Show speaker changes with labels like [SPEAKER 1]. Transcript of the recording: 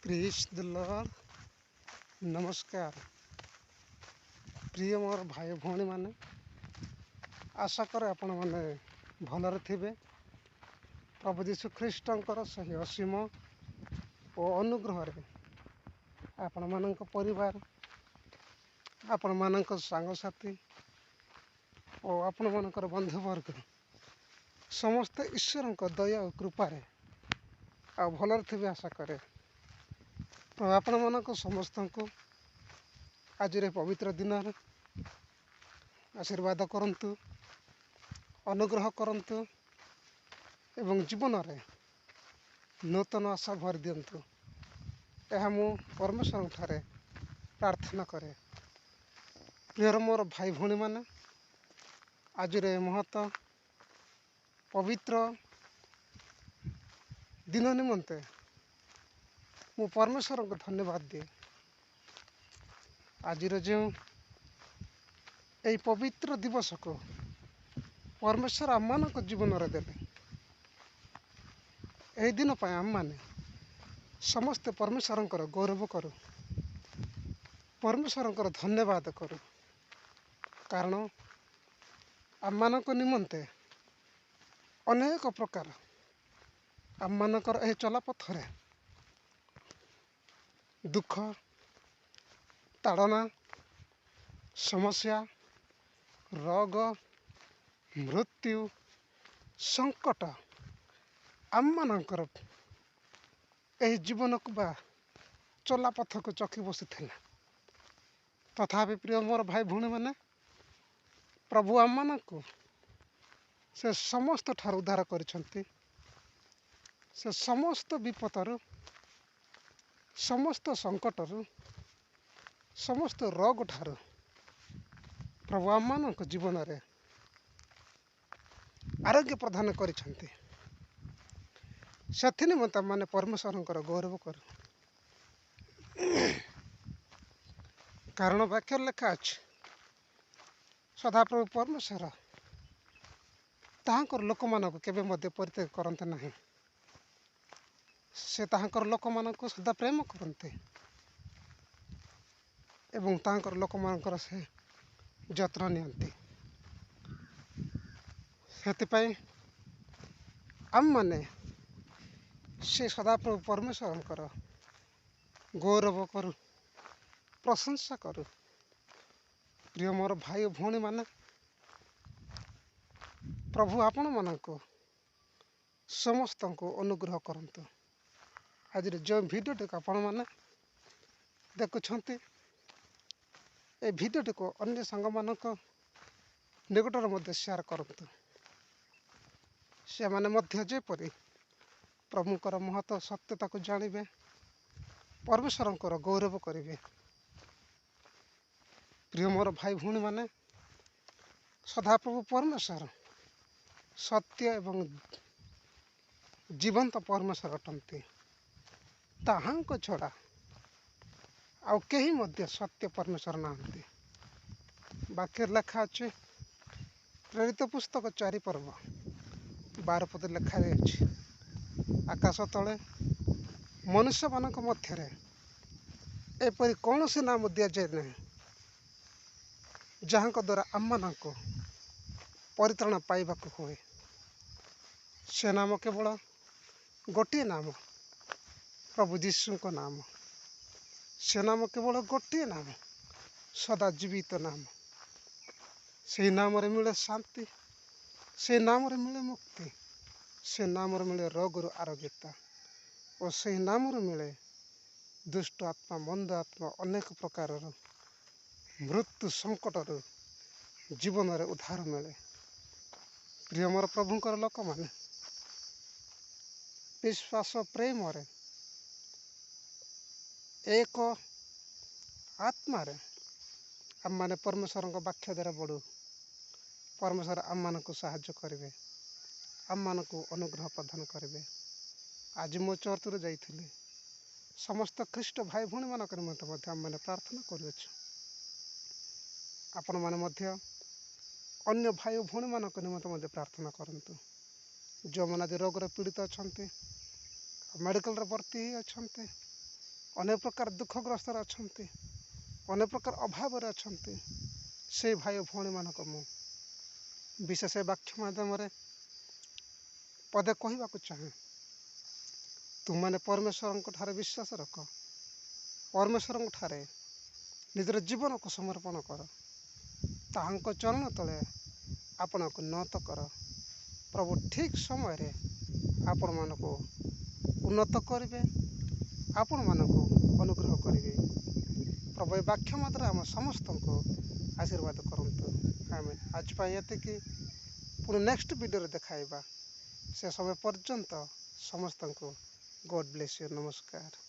[SPEAKER 1] Praise the Lord. नमस्कार प्रिय मोर भाई भौणी माने, आशा करे आपण माने भलरे थिबे। प्रभु यीशु ख्रीष्टंकर सही असीम और अनुग्रह रे आपण मानक परिवार, आपण मानक सांगसाथी और आपण मानकर बंधुवर्ग समस्त ईश्वर दया और कृपा रे आ भलरे थिबे आशा करे। तो आपण मानक समस्त को आज पवित्र दिन आशीर्वाद करंतु, अनुग्रह करंतु एवं जीवन रे नूतन आशा भर दिंतु। यह मु परमेश्वर ठारे प्रार्थना करे। प्रियर मोर भाई भौणी माने, आज महत पवित्र दिन निमंते मु परमेश्वर को धन्यवाद दिए। आज जो यही पवित्र दिवस को परमेश्वर आम मान जीवन रे देले, यही दिन पर आम माने समस्ते परमेश्वर गौरव करूँ, परमेश्वर धन्यवाद करूँ। कारण आम मान निमंते अनेक प्रकार आम मानकर यह चलापथरे दुख ताड़ना समस्या रोग मृत्यु संकट आम मानकर यही जीवन को बा चलापथ को चखी बसी तथापि प्रिय मोर भाई भौणी माने, प्रभु आम मान को से समस्त ठार उद्धार करिसंती। से समस्त विपतर, समस्त संकटर, समस्त रोग ठार प्रभु आम मान जीवन रे आरोग्य प्रदान करिसंती। से निमंते माने परमेश्वर गौरव कर। कारण वाक्य लेखा अच्छे सदाप्रभु परमेश्वर ताहांकर लोक मानक केबे मध्य परित्याग करते नहीं। से ताहांकर लोक मानक सदा प्रेम करते एवं ताहांकर लोक मानकर से जत्न नियंती। सेतिपाई आम माने से सदाप्रभु परमेश्वर गौरव करूँ, प्रशंसा करूँ। प्रिय मोर भाई भौणी माने, प्रभु आपण मानक समस्त को अनुग्रह करंतु। आज जो भिडियो टी आपण माने देखुंत, ए भिडियो टी को अन्य सांग मानक निकटर मध्य शेयर करंतु। से माने मध्य जेपरि प्रभुकर महत सत्यता को जानिबे, परमेश्वर गौरव करिवे। प्रिय मोर भाई भौणी माने, सदाप्रभु परमेश्वर सत्य एवं जीवंत परमेश्वर अटंती। ताहांको छड़ा आउ केही मध्य सत्य परमेश्वर नाहंती। वाक्य लेखा अच्छे प्रेरित पुस्तक 4 पर्व 12 पद लेखा अछि, आकाश तले मनुष्य मानक मध्य एपरि कौन से नाम दिया जाए नहीं जहाँ द्वारा आम मान परित्राण पाइबाक हुए। से नाम केवल गोटे नाम, प्रभु यीशु को नाम। से नाम केवल गोटे नाम, सदा जीवित नाम। से नाम रे मिले शांति, से नाम रे मिले मुक्ति, से नाम रे मिले रोग आरोग्यता और से नाम रे मिले दुष्ट आत्मा मंद आत्मा अनेक प्रकार मृत्यु संकट जीवन रे उद्धार मिले। प्रिय मोर प्रभुंकर लोक माने, विश्वास प्रेम रे एक आत्मा रे आम माने परमेश्वर वाक्य द्वारा बढ़ू। परमेश्वर आम मान को साहाय्य करेंगे, आम मान को अनुग्रह प्रदान करेंगे। आज मो चर्च रे जाइथिले, समस्त ख्रीष्ट भाई भौणी मानक निमंते आम माने प्रार्थना करूछु। आपण माने मध्य अन्य भाई भौणी मानक निमंते प्रार्थना करंतु। जो मन आज रोग रे पीड़ित अच्छा, मेडिकल रे भर्ती अच्छा, ଅନେକ ପ୍ରକାର ଦୁଃଖଗ୍ରସ୍ତରେ ଅଛନ୍ତି, ଅନେକ ପ୍ରକାର ଅଭାବରେ ଅଛନ୍ତି। ସେଇ ଭାଇ ଓ ଭଉଣୀମାନଙ୍କୁ ମୁଁ ବିଶେଷ ଏ ବାକ୍ୟ ମାଧ୍ୟମରେ ପଦେ କହିବାକୁ ଚାହେଁ। ତୁମମାନେ ପରମେଶ୍ୱରଙ୍କ ଠାରେ ବିଶ୍ୱାସ ରଖ, ପରମେଶ୍ୱରଙ୍କ ଠାରେ ନିଜର ଜୀବନକୁ ସମର୍ପଣ କର, ତାହାଙ୍କ ଚରଣ ତଳେ ଆପଣଙ୍କୁ ନତ କର। ପ୍ରଭୁ ଠିକ୍ ସମୟରେ ଆପଣମାନଙ୍କୁ ଉନ୍ନତ କରିବେ, ଆପଣମାନଙ୍କୁ ଅନୁଗ୍ରହ କରିବେ। ପ୍ରଭୁ ଏ ବାକ୍ୟ ମାତ୍ରେ ଆମ ସମସ୍ତଙ୍କୁ ଆଶୀର୍ବାଦ କରନ୍ତୁ। ଆମେ ଆଜି ପାଇଁ ଏତିକି, ପୁଣି ନେକ୍ସଟ ଭିଡ଼ିଓରେ ଦେଖାଇବା। ସେ ସମୟ ପର୍ଯ୍ୟନ୍ତ ସମସ୍ତଙ୍କୁ ଗଡ୍ ବ୍ଲେସ୍ ୟୁ। ନମସ୍କାର।